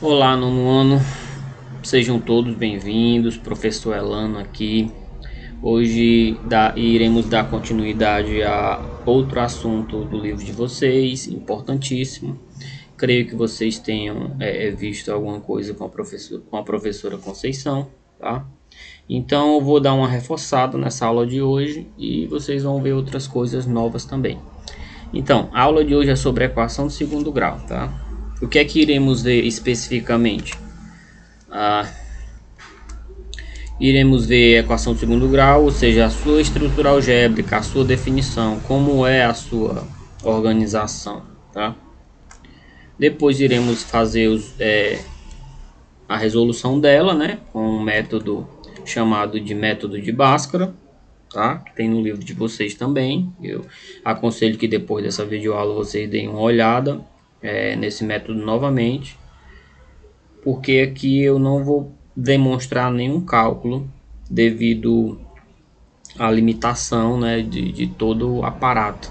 Olá, nono ano, sejam todos bem-vindos, professor Elano aqui. Hoje iremos dar continuidade a outro assunto do livro de vocês, importantíssimo. Creio que vocês tenham visto alguma coisa com a professora Conceição, tá? Então eu vou dar uma reforçada nessa aula de hoje e vocês vão ver outras coisas novas também. Então, a aula de hoje é sobre a equação de segundo grau, tá? O que é que iremos ver especificamente? Iremos ver a equação de segundo grau, ou seja, a sua estrutura algébrica, a sua definição, como é a sua organização, tá? Depois iremos fazer a resolução dela, né, com um método chamado de método de Bhaskara, tá? Que tem no livro de vocês também. Eu aconselho que depois dessa videoaula vocês deem uma olhada nesse método novamente, porque aqui eu não vou demonstrar nenhum cálculo devido à limitação, né, de todo o aparato.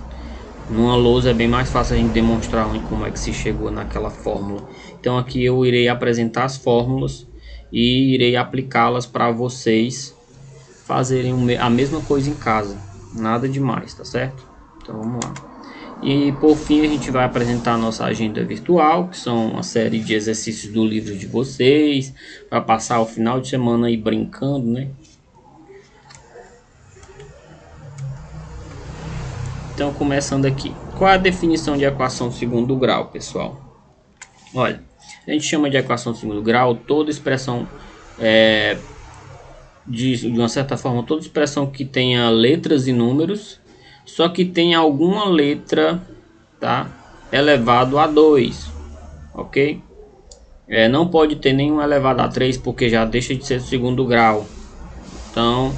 Numa lousa é bem mais fácil a gente demonstrar como é que se chegou naquela fórmula. Então aqui eu irei apresentar as fórmulas e irei aplicá-las para vocês fazerem a mesma coisa em casa. Nada demais, tá certo? Então vamos lá. E por fim a gente vai apresentar a nossa agenda virtual, que são uma série de exercícios do livro de vocês, para passar o final de semana aí brincando, né? Então começando aqui, qual é a definição de equação de segundo grau, pessoal? Olha, a gente chama de equação de segundo grau toda expressão, de uma certa forma, toda expressão que tenha letras e números, só que tenha alguma letra, tá, elevado a 2, ok? Não pode ter nenhum elevado a 3 porque já deixa de ser segundo grau. Então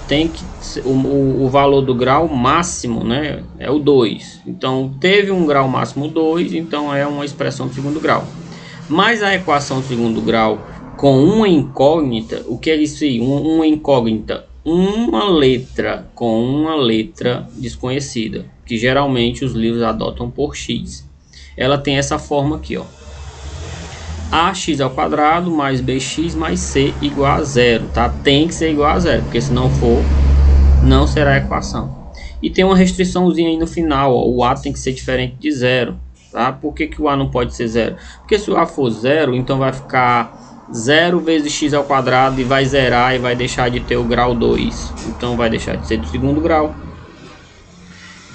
tem que o valor do grau máximo, né, é o 2. Então teve um grau máximo 2, então é uma expressão de segundo grau. Mas a equação de segundo grau com uma incógnita, o que é isso aí? Uma incógnita, uma letra com uma letra desconhecida, que geralmente os livros adotam por x. Ela tem essa forma aqui, ó: ax ao quadrado mais bx mais c igual a zero, tá? Tem que ser igual a zero, porque se não for, não será equação. E tem uma restriçãozinha aí no final, ó: o a tem que ser diferente de zero, tá? Por que o a não pode ser zero? Porque se o a for zero, então vai ficar 0 vezes x ao quadrado e vai zerar e vai deixar de ter o grau 2. Então vai deixar de ser do segundo grau.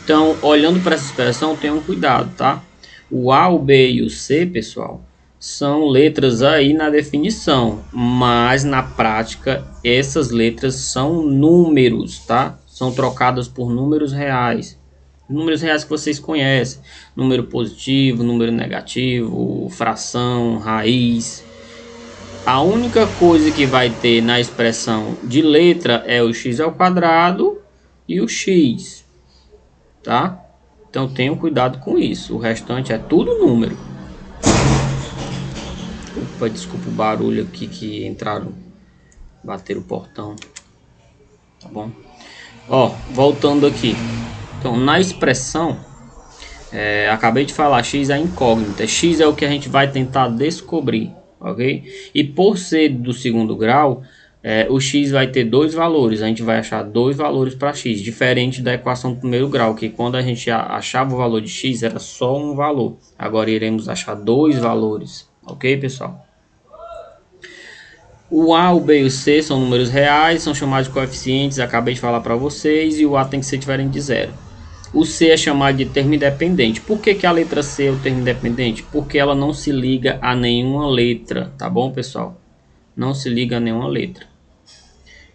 Então, olhando para essa expressão, tenham cuidado, tá? O a, o b e o c, pessoal, são letras aí na definição, mas na prática essas letras são números, tá? São trocadas por números reais. Números reais que vocês conhecem: número positivo, número negativo, fração, raiz. A única coisa que vai ter na expressão de letra é o x ao quadrado e o x, tá? Então tenham cuidado com isso. O restante é tudo número. Opa, desculpa o barulho aqui que entraram, bateram o portão, tá bom? Ó, voltando aqui. Então na expressão, acabei de falar, x é incógnita. X é o que a gente vai tentar descobrir, ok? E por ser do segundo grau, o x vai ter dois valores. A gente vai achar dois valores para x, diferente da equação do primeiro grau, que quando a gente achava o valor de x era só um valor. Agora iremos achar dois valores, ok, pessoal? O a, o b e o c são números reais, são chamados de coeficientes, acabei de falar para vocês, e o a tem que ser diferente de zero. O C é chamado de termo independente. Por que a letra C é o termo independente? Porque ela não se liga a nenhuma letra, tá bom, pessoal? Não se liga a nenhuma letra.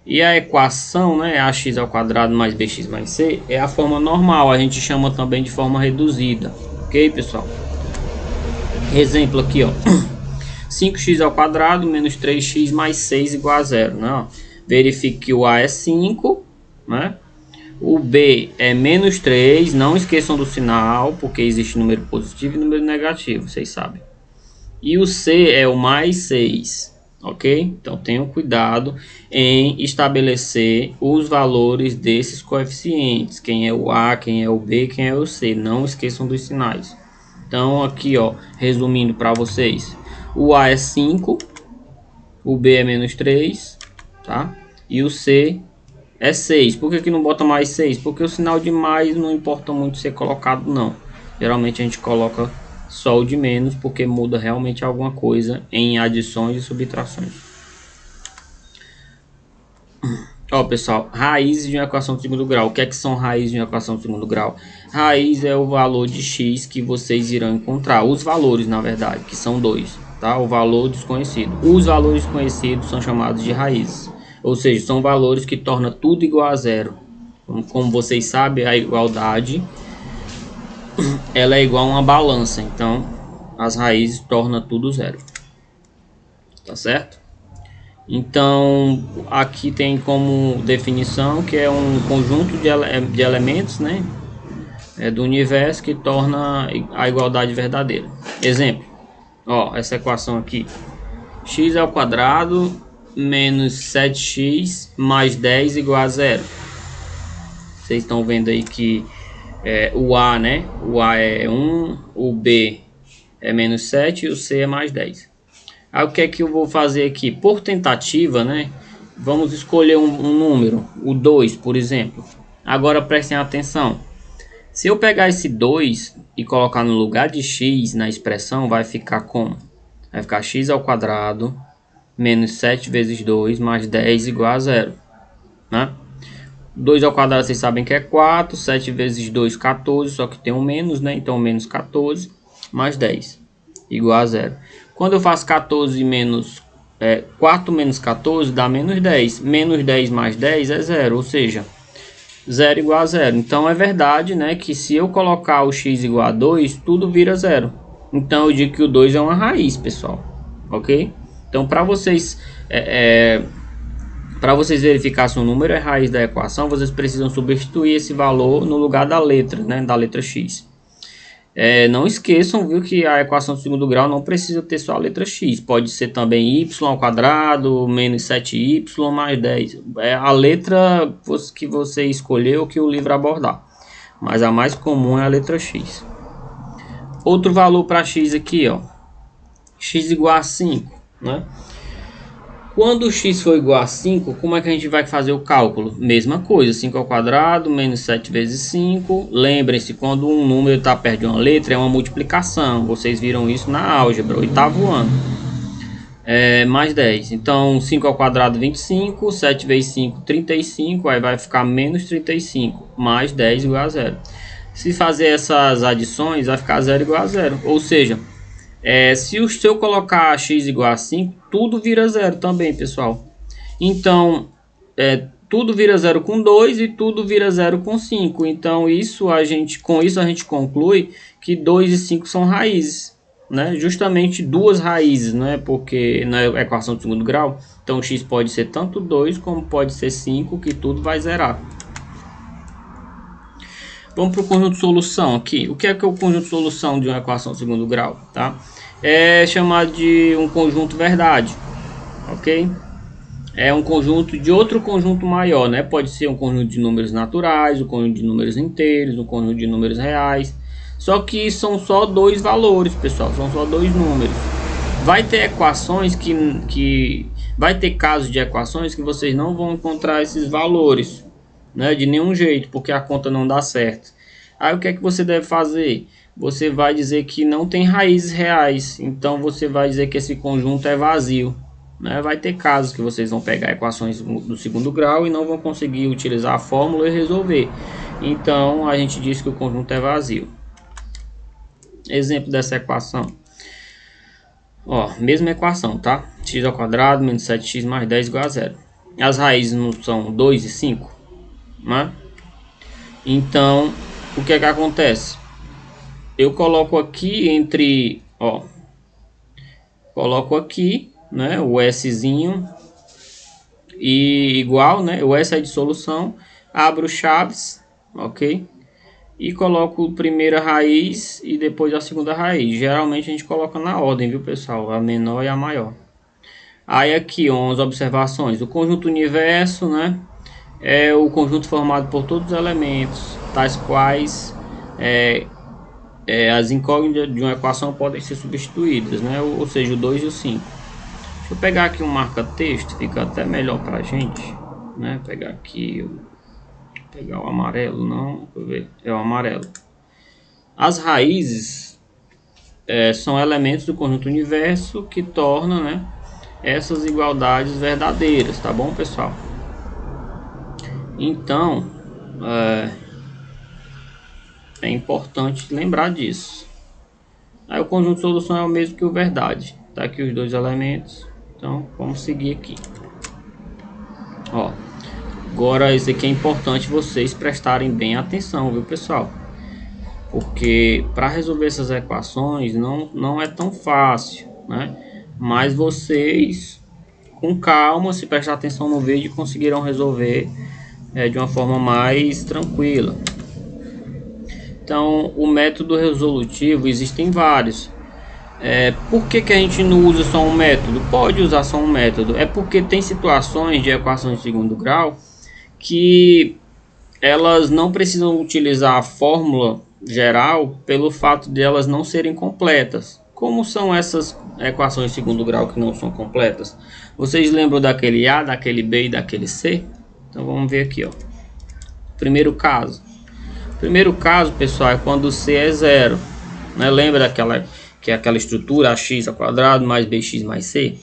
E a equação, né, ax ao quadrado mais bx mais c, é a forma normal. A gente chama também de forma reduzida, ok, pessoal? Exemplo aqui, ó: 5x ao quadrado menos 3x mais 6 igual a zero, né? Verifique que o a é 5, né? O B é menos 3, não esqueçam do sinal, porque existe número positivo e número negativo, vocês sabem. E o C é o mais 6, ok? Então tenham cuidado em estabelecer os valores desses coeficientes. Quem é o A, quem é o B, quem é o C. Não esqueçam dos sinais. Então aqui, ó, resumindo para vocês. O A é 5, o B é menos 3, tá? E o C é 6. Por que não bota mais 6? Porque o sinal de mais não importa muito ser colocado, não. Geralmente a gente coloca só o de menos, porque muda realmente alguma coisa em adições e subtrações. Ó, pessoal, raízes de uma equação de segundo grau. O que é que são raízes de uma equação de segundo grau? Raiz é o valor de x que vocês irão encontrar. Os valores, na verdade, que são dois, tá? O valor desconhecido. Os valores desconhecidos são chamados de raízes. Ou seja, são valores que tornam tudo igual a zero. Como vocês sabem, a igualdade ela é igual a uma balança. Então, as raízes tornam tudo zero. Tá certo? Então, aqui tem como definição que é um conjunto de elementos, né, do universo que torna a igualdade verdadeira. Exemplo, ó, essa equação aqui: x ao quadrado menos 7x mais 10 igual a zero. Vocês estão vendo aí que o A, né, o A é 1, o B é menos 7 e o C é mais 10. Aí o que é que eu vou fazer aqui? Por tentativa, né? Vamos escolher um número, o 2, por exemplo. Agora prestem atenção. Se eu pegar esse 2 e colocar no lugar de x na expressão, vai ficar como? Vai ficar x ao quadrado menos 7 vezes 2 mais 10 igual a zero, né? 2 ao quadrado vocês sabem que é 4, 7 vezes 2, 14, só que tem um menos, né? Então menos 14 mais 10 igual a zero. Quando eu faço 14 menos 4 menos 14 dá menos 10. Menos 10 mais 10 é zero, ou seja, 0 igual a zero. Então é verdade, né, que se eu colocar o x igual a 2, tudo vira zero. Então eu digo que o 2 é uma raiz, pessoal. Ok? Então para vocês verificar se um número é raiz da equação, vocês precisam substituir esse valor no lugar da letra, né, da letra x. Não esqueçam, viu, que a equação de segundo grau não precisa ter só a letra x. Pode ser também y ao quadrado menos 7y mais 10. É a letra que você escolheu que o livro abordar. Mas a mais comum é a letra x. Outro valor para x aqui, ó. X igual a 5, né? Quando x for igual a 5, como é que a gente vai fazer o cálculo? Mesma coisa, 5 ao quadrado menos 7 vezes 5. Lembrem-se, quando um número está perto de uma letra, é uma multiplicação. Vocês viram isso na álgebra, oitavo ano. Mais 10. Então, 5 ao quadrado, 25. 7 vezes 5, 35. Aí vai ficar menos 35. Mais 10 igual a zero. Se fazer essas adições, vai ficar 0 igual a zero. Ou seja, se eu colocar x igual a 5, tudo vira zero também, pessoal. Então, tudo vira zero com 2 e tudo vira zero com 5. Então, com isso a gente conclui que 2 e 5 são raízes, né? Justamente duas raízes, né? Porque na equação de segundo grau, então x pode ser tanto 2 como pode ser 5, que tudo vai zerar. Vamos para o conjunto de solução aqui. O que é o conjunto de solução de uma equação de segundo grau, tá? É chamado de um conjunto verdade, ok? É um conjunto de outro conjunto maior, né? Pode ser um conjunto de números naturais, um conjunto de números inteiros, um conjunto de números reais. Só que são só dois valores, pessoal, são só dois números. Vai ter equações vai ter casos de equações que vocês não vão encontrar esses valores, né, de nenhum jeito, porque a conta não dá certo. Aí o que é que você deve fazer? Você vai dizer que não tem raízes reais, então você vai dizer que esse conjunto é vazio, né? Vai ter casos que vocês vão pegar equações do segundo grau e não vão conseguir utilizar a fórmula e resolver. Então a gente diz que o conjunto é vazio. Exemplo dessa equação. Ó, mesma equação, tá? X ao quadrado menos 7x mais 10 igual a zero. As raízes não são 2 e 5? Né? Então, o que é que acontece? Eu coloco aqui coloco aqui, né, o Szinho e igual, né, o S é de solução, abro chaves, ok? E coloco a primeira raiz e depois a segunda raiz. Geralmente a gente coloca na ordem, viu, pessoal? A menor e a maior. Aí aqui, 11 observações. O conjunto universo, né, é o conjunto formado por todos os elementos, tais quais as incógnitas de uma equação podem ser substituídas, né? Ou seja, o 2 e o 5. Deixa eu pegar aqui um marca-texto, fica até melhor para a gente, né? Pegar aqui, pegar o amarelo, não, deixa eu ver, é o amarelo. As raízes são elementos do conjunto universo que tornam, né, essas igualdades verdadeiras, tá bom, pessoal? Então, é importante lembrar disso. Aí o conjunto de solução é o mesmo que o verdade. Tá aqui os dois elementos. Então, vamos seguir aqui. Ó, agora isso aqui é importante vocês prestarem bem atenção, viu, pessoal? Porque para resolver essas equações não é tão fácil, né? Mas vocês, com calma, se prestar atenção no vídeo, conseguirão resolver de uma forma mais tranquila. Então, o método resolutivo existem vários. Por que a gente não usa só um método? Pode usar só um método. É porque tem situações de equações de segundo grau que elas não precisam utilizar a fórmula geral pelo fato de elas não serem completas. Como são essas equações de segundo grau que não são completas? Vocês lembram daquele A, daquele B e daquele C? Então vamos ver aqui, ó. Primeiro caso, pessoal, é quando C é zero, né? Lembra daquela que é aquela estrutura ax ao quadrado mais bx mais c?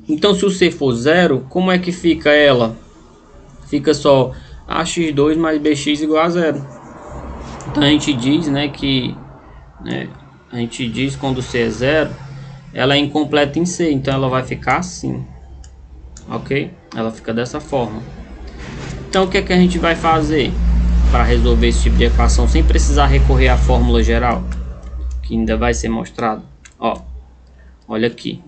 Então, se o c for zero, como é que fica ela? Fica só ax2 mais bx igual a zero. Então a gente diz, né, que a gente diz quando c é zero, ela é incompleta em c, então ela vai ficar assim, ok? Ela fica dessa forma. Então o que é que a gente vai fazer para resolver esse tipo de equação sem precisar recorrer à fórmula geral, que ainda vai ser mostrado? Ó, olha aqui,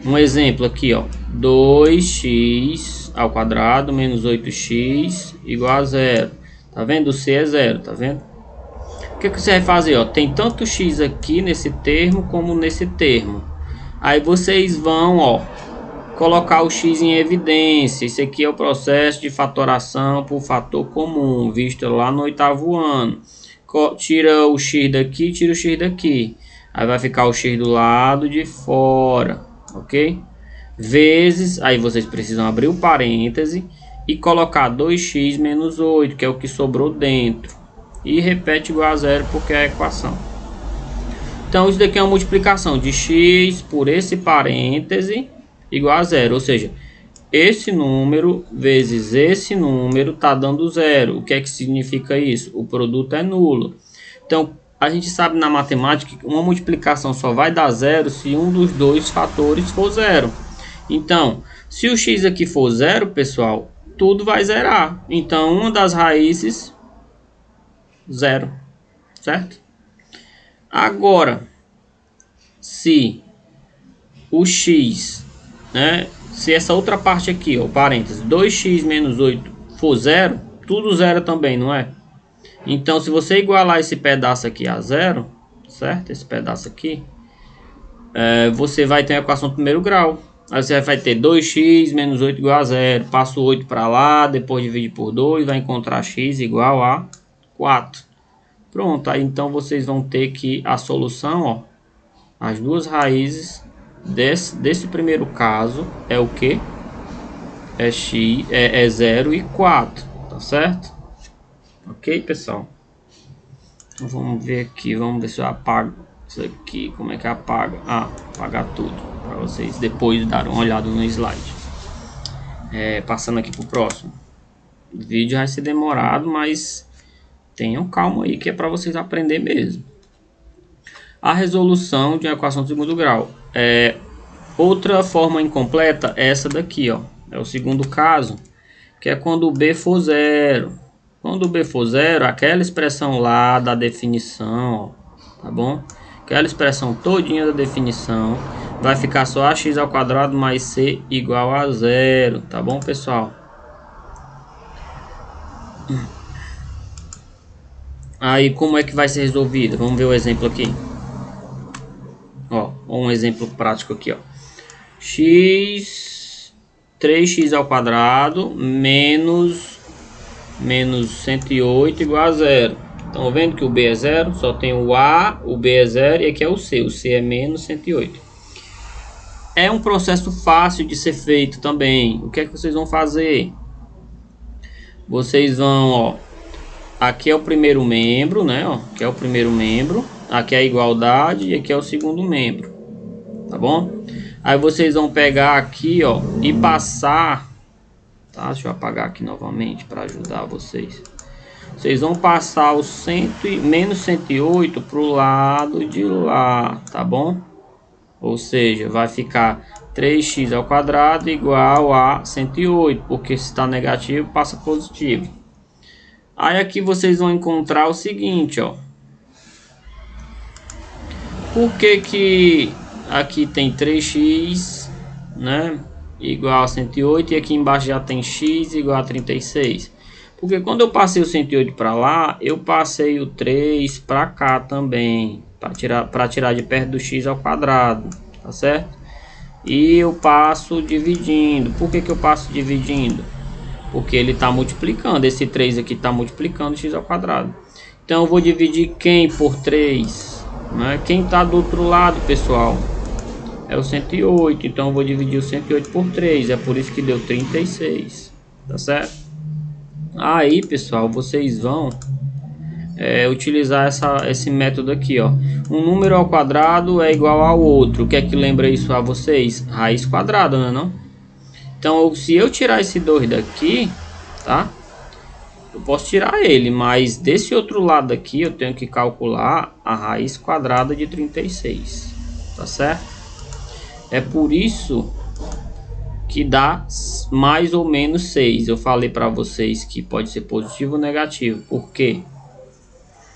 um exemplo aqui, ó, 2x ao quadrado menos 8x igual a zero. Tá vendo? O c é zero, tá vendo? O que você vai fazer? Ó, tem tanto x aqui nesse termo como nesse termo. Aí vocês vão, ó, colocar o x em evidência. Esse aqui é o processo de fatoração por fator comum, visto lá no 8º ano. Tira o x daqui, tira o x daqui. Aí vai ficar o x do lado de fora, ok? Vezes, aí vocês precisam abrir o parêntese e colocar 2x menos 8, que é o que sobrou dentro. E repete igual a zero porque é a equação. Então isso daqui é uma multiplicação de x por esse parêntese igual a zero, ou seja, esse número vezes esse número está dando zero. O que é que significa isso? O produto é nulo. Então, a gente sabe na matemática que uma multiplicação só vai dar zero se um dos dois fatores for zero. Então, se o x aqui for zero, pessoal, tudo vai zerar. Então, uma das raízes, zero, certo? Agora, se o x, né, se essa outra parte aqui, ó, parênteses, 2x menos 8 for zero, tudo zero também, não é? Então, se você igualar esse pedaço aqui a zero, certo? Esse pedaço aqui, você vai ter a equação do primeiro grau. Aí você vai ter 2x menos 8 igual a zero. Passa o 8 para lá, depois divide por 2, vai encontrar x igual a 4. Pronto, aí então vocês vão ter que a solução, ó, as duas raízes desse primeiro caso é o que? É x, é 0 e 4, tá certo? Ok, pessoal? Então vamos ver aqui, vamos ver se eu apago isso aqui, como é que apaga? Ah, apagar tudo, para vocês depois darem uma olhada no slide. Passando aqui pro próximo. O vídeo vai ser demorado, mas tenham calma aí que é para vocês aprender mesmo. A resolução de uma equação de segundo grau. Outra forma incompleta é essa daqui, ó. É o segundo caso, que é quando o b for zero. Quando o b for zero, aquela expressão lá da definição, ó, tá bom? Aquela expressão todinha da definição vai ficar só ax ao quadrado mais c igual a zero, tá bom, pessoal? Aí como é que vai ser resolvido? Vamos ver o exemplo aqui. Ó, um exemplo prático aqui, ó. 3x ao quadrado menos 108 igual a zero. Estão vendo que o B é 0, só tem o A, o B é 0 e aqui é o C é menos 108. É um processo fácil de ser feito também. O que é que vocês vão fazer? Vocês vão, ó, aqui é o primeiro membro, né, ó, aqui é o primeiro membro, aqui é a igualdade e aqui é o segundo membro, tá bom? Aí vocês vão pegar aqui, ó, e passar, tá? Deixa eu apagar aqui novamente para ajudar vocês. Vocês vão passar o menos 108 para o lado de lá, tá bom? Ou seja, vai ficar 3x ao quadrado igual a 108, porque se está negativo, passa positivo. Aí aqui vocês vão encontrar o seguinte, ó. Por que aqui tem 3x, né, igual a 108 e aqui embaixo já tem x igual a 36? Porque quando eu passei o 108 para lá, eu passei o 3 para cá também, para tirar de perto do x ao quadrado, tá certo? E eu passo dividindo. Por que eu passo dividindo? Porque ele está multiplicando, esse 3 aqui está multiplicando x ao quadrado. Então eu vou dividir quem por 3? Né? Quem está do outro lado, pessoal, é o 108. Então eu vou dividir o 108 por 3. É por isso que deu 36. Tá certo? Aí, pessoal, vocês vão utilizar esse método aqui, ó. Um número ao quadrado é igual ao outro. O que é que lembra isso a vocês? Raiz quadrada, não é não? Então, se eu tirar esse 2 daqui, tá? Eu posso tirar ele, mas desse outro lado aqui eu tenho que calcular a raiz quadrada de 36, tá certo? É por isso que dá mais ou menos 6. Eu falei para vocês que pode ser positivo ou negativo. Por quê?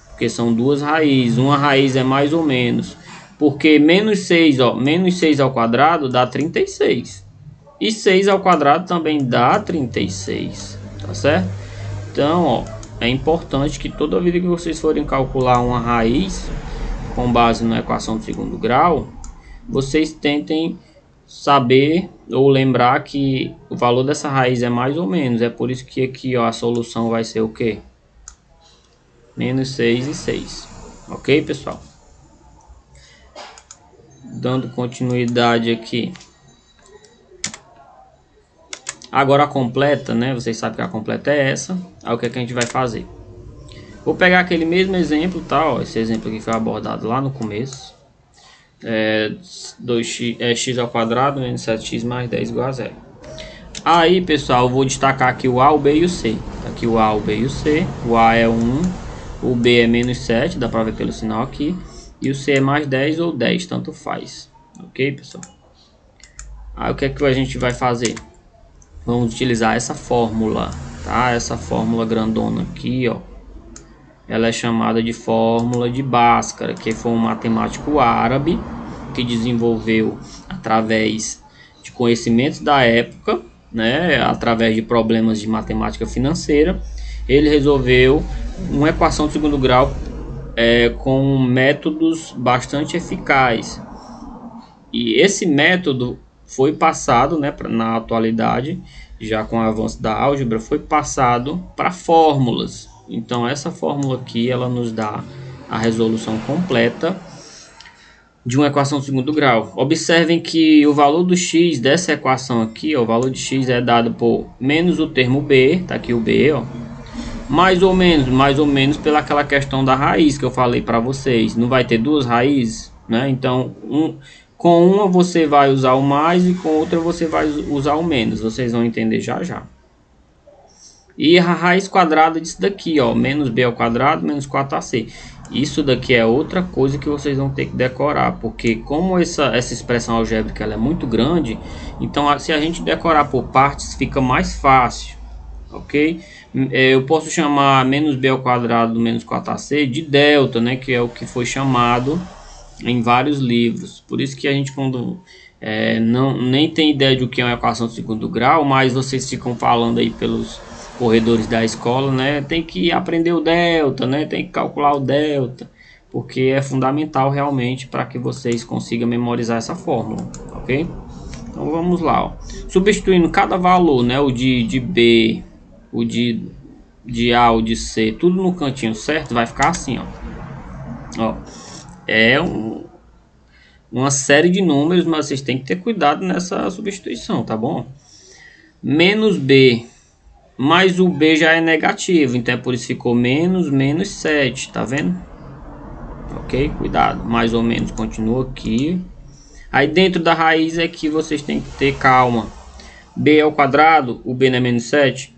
Porque são duas raízes. Uma raiz é mais ou menos. Porque menos 6, ó, menos 6 ao quadrado dá 36. E 6 ao quadrado também dá 36. Tá certo? Então, ó, é importante que toda vez que vocês forem calcular uma raiz com base na equação de segundo grau, vocês tentem saber ou lembrar que o valor dessa raiz é mais ou menos. É por isso que aqui, ó, a solução vai ser o quê? Menos 6 e 6. Ok, pessoal? Dando continuidade aqui. Agora a completa, né? Vocês sabem que a completa é essa. Aí o que é que a gente vai fazer? Vou pegar aquele mesmo exemplo, tá? Ó, esse exemplo aqui foi abordado lá no começo. 2x, x ao quadrado menos 7x mais 10 igual a 0. Aí, pessoal, eu vou destacar aqui o A, o B e o C. Tá aqui o A, o B e o C. O A é 1, o B é menos 7, dá pra ver pelo sinal aqui. E o C é mais 10 ou 10, tanto faz. Ok, pessoal? Aí o que é que a gente vai fazer? Vamos utilizar essa fórmula, tá? Essa fórmula grandona aqui, ó. Ela é chamada de fórmula de Bhaskara, que foi um matemático árabe que desenvolveu através de conhecimentos da época, né, através de problemas de matemática financeira. Ele resolveu uma equação de segundo grau com métodos bastante eficazes. E esse método foi passado, né, na atualidade, já com o avanço da álgebra, foi passado para fórmulas. Então essa fórmula aqui, ela nos dá a resolução completa de uma equação de segundo grau. Observem que o valor do x dessa equação aqui, ó, o valor de x é dado por menos o termo b, tá aqui o b, ó, mais ou menos pela aquela questão da raiz que eu falei para vocês. Não vai ter duas raízes, né? Então com uma você vai usar o mais e com outra você vai usar o menos. Vocês vão entender já já. E a raiz quadrada disso daqui, ó, menos b ao quadrado menos 4ac. Isso daqui é outra coisa que vocês vão ter que decorar, porque como essa expressão algébrica ela é muito grande, então se a gente decorar por partes fica mais fácil, ok? Eu posso chamar menos b ao quadrado menos 4ac de delta, né, que é o que foi chamado em vários livros. Por isso que a gente quando nem tem ideia de o que é uma equação de segundo grau, mas vocês ficam falando aí pelos corredores da escola, né? Tem que aprender o delta, né? Tem que calcular o delta, porque é fundamental realmente para que vocês consigam memorizar essa fórmula, ok? Então vamos lá, ó. Substituindo cada valor, né? O de B, o de de A ou de C, tudo no cantinho certo, vai ficar assim, ó. Ó, é uma série de números, mas vocês têm que ter cuidado nessa substituição, tá bom? Menos B, mas o B já é negativo, então é por isso que ficou menos 7, tá vendo? Ok, cuidado, mais ou menos continua aqui. Aí dentro da raiz é que vocês têm que ter calma. B ao quadrado, o B não é menos 7?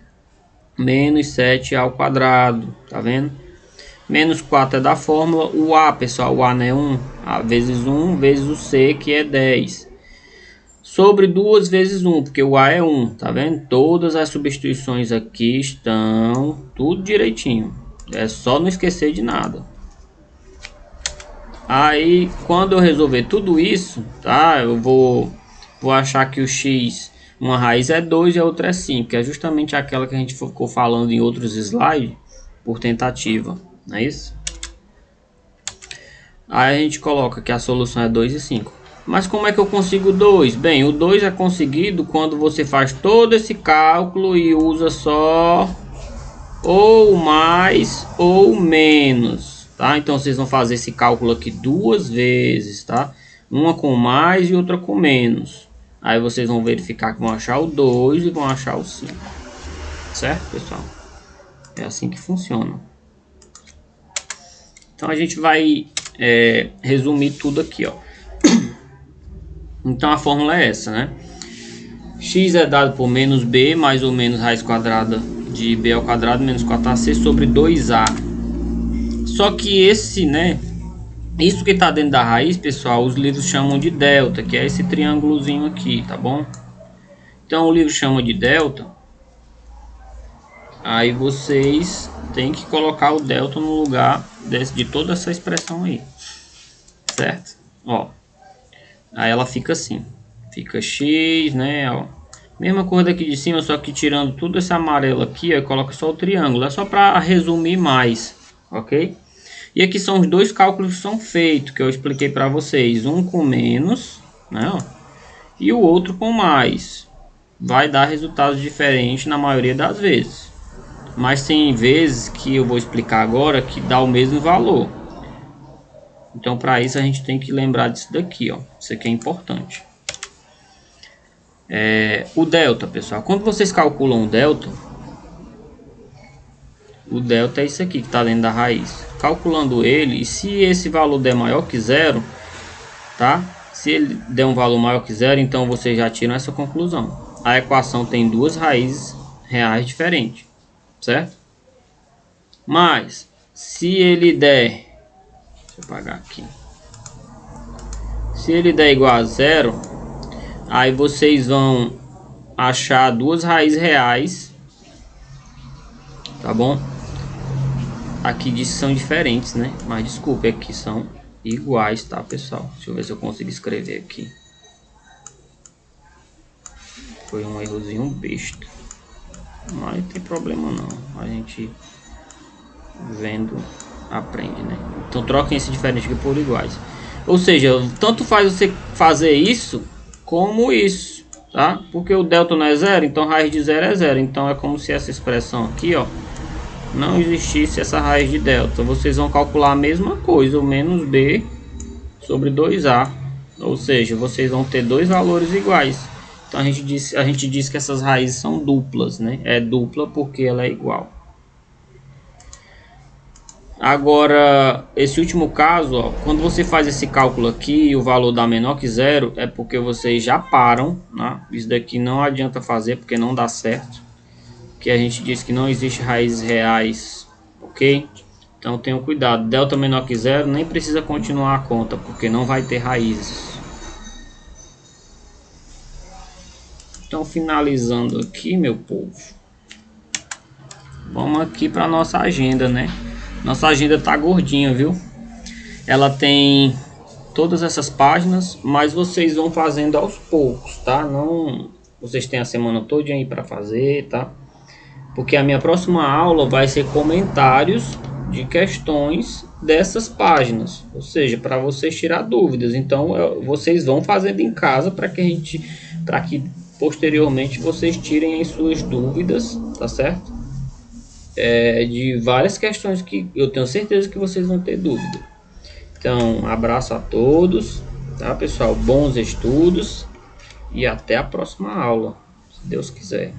Menos 7 ao quadrado, tá vendo? Menos 4 é da fórmula. O A, pessoal, o A não é 1. A vezes 1 vezes o C, que é 10. Sobre 2 vezes 1, porque o A é 1, tá vendo? Todas as substituições aqui estão tudo direitinho. É só não esquecer de nada. Aí, quando eu resolver tudo isso, tá? Eu vou achar que o x, uma raiz é 2 e a outra é 5, que é justamente aquela que a gente ficou falando em outros slides, por tentativa, não é isso? Aí a gente coloca que a solução é 2 e 5. Mas como é que eu consigo 2? Bem, o 2 é conseguido quando você faz todo esse cálculo e usa só ou mais ou menos. Tá? Então vocês vão fazer esse cálculo aqui duas vezes, tá? Uma com mais e outra com menos. Aí vocês vão verificar que vão achar o 2 e vão achar o 5. Certo, pessoal? É assim que funciona. Então a gente vai resumir tudo aqui, ó. Então a fórmula é essa, né? X é dado por menos b mais ou menos raiz quadrada de b ao quadrado menos 4ac sobre 2a. Só que esse, né? Isso que está dentro da raiz, pessoal, os livros chamam de delta, que é esse triângulozinho aqui, tá bom? Então o livro chama de delta. Aí vocês têm que colocar o delta no lugar de toda essa expressão aí, certo? Ó, aí ela fica assim, fica x, né? Ó, mesma coisa daqui de cima, só que tirando tudo esse amarelo aqui, eu coloco só o triângulo, é só para resumir mais, ok? E aqui são os dois cálculos que são feitos, que eu expliquei para vocês, um com menos, né? Ó, e o outro com mais. Vai dar resultados diferentes na maioria das vezes. Mas tem vezes que eu vou explicar agora que dá o mesmo valor. Então para isso a gente tem que lembrar disso daqui, ó. Isso aqui é importante. O delta, pessoal. Quando vocês calculam o delta é isso aqui que está dentro da raiz. Calculando ele, e se esse valor der maior que zero, tá? Se ele der um valor maior que zero, então vocês já tiram essa conclusão. A equação tem duas raízes reais diferentes, certo? Mas se ele der, deixa eu apagar aqui. Se ele der igual a zero, aí vocês vão achar duas raízes reais, tá bom? Aqui diz que são diferentes, né? Mas desculpe, aqui são iguais, tá, pessoal? Deixa eu ver se eu consigo escrever aqui. Foi um errozinho besta, mas não tem problema não. A gente vendo aprende, né? Então troquem esse diferente aqui por iguais. Ou seja, tanto faz você fazer isso como isso, tá? Porque o delta não é zero, então raiz de zero é zero. Então é como se essa expressão aqui, ó, não existisse essa raiz de delta. Vocês vão calcular a mesma coisa, o menos b sobre 2a. Ou seja, vocês vão ter dois valores iguais. Então a gente diz que essas raízes são duplas, né? É dupla porque ela é igual. Agora, esse último caso, ó, quando você faz esse cálculo aqui e o valor dá menor que zero, é porque vocês já param, né? Isso daqui não adianta fazer porque não dá certo. Que a gente diz que não existe raízes reais, ok? Então tenham cuidado, delta menor que zero, nem precisa continuar a conta, porque não vai ter raízes. Então finalizando aqui, meu povo, vamos aqui para nossa agenda, né? Nossa agenda tá gordinha, viu? Ela tem todas essas páginas, mas vocês vão fazendo aos poucos, tá? Não, vocês têm a semana toda aí para fazer, tá? Porque a minha próxima aula vai ser comentários de questões dessas páginas, ou seja, para vocês tirar dúvidas. Então vocês vão fazendo em casa para que posteriormente vocês tirem as suas dúvidas, tá certo? de várias questões que eu tenho certeza que vocês vão ter dúvida. Então, abraço a todos, tá, pessoal? Bons estudos e até a próxima aula, se Deus quiser.